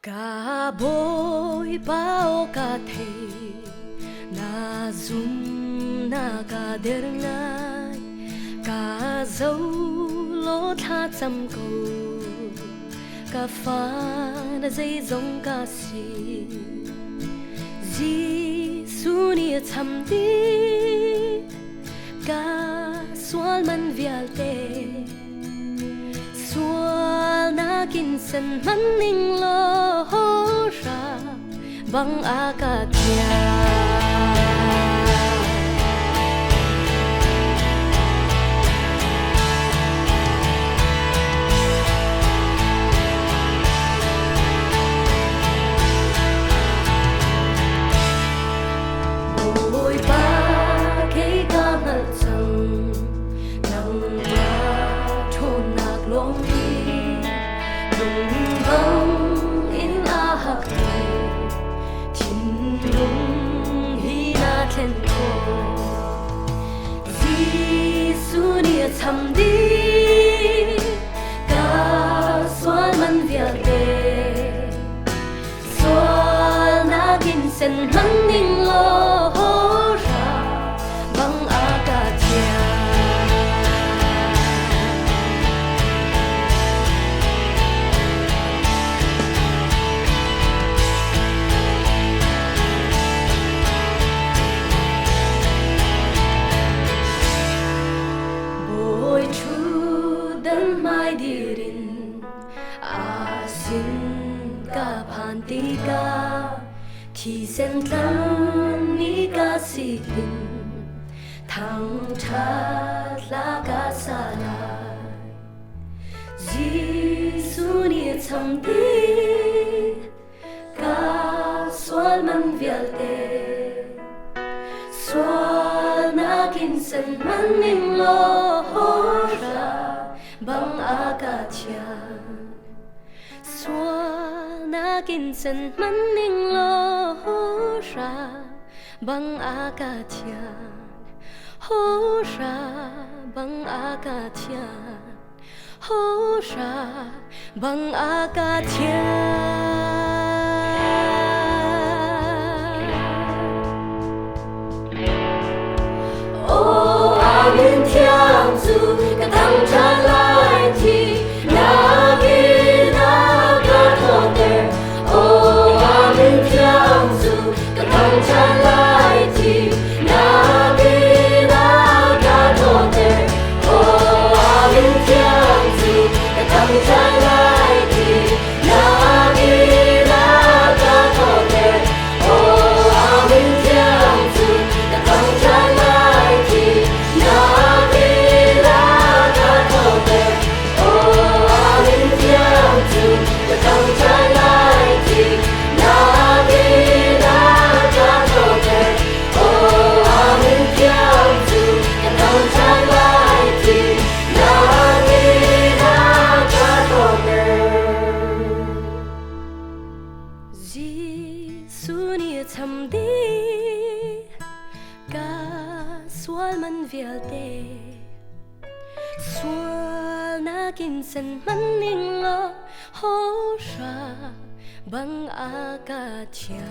Cả bối bao cả thề na zoom na cả der ngai cả dấu lỗ tha chăm cầu cả pha na dây giống cả si Giêsu nia chăm đi cả sual man vial te sual na kinsan man ning lo ra bang akatia Giêsu nia chăm đi cả sual man vial te sual na kinsan man ning lo ra bang akatia mai dirin asin ka pantika thi sen tan ni ka sitin thang tha la ka sala Giêsu nia chăm đi ka sual man vial te sual na kinsan man ning lo ra bang akatia sual na kinsan man ning lo ra bang akatia ho ra bang akatia ho ra bang akatia ô amen thiang zu ka thang cha lai thi na ki na ka tho te ô amen thiang zu ka thang cha lai thi na ki na ka tho te ô amen thiang zu ka thang cha lai thi na ki na ka tho te ô amen thiang zu ka thang cha lai thi na ki na ka tho te ô amen thiang zu ka thang cha lai thi na ki na ka tho te ô amen thiang zu ka thang cha lai thi na ki na ka tho te Giêsu nia chăm đi cả sual man vial te sual na kinsan man ning lo ra bang akatia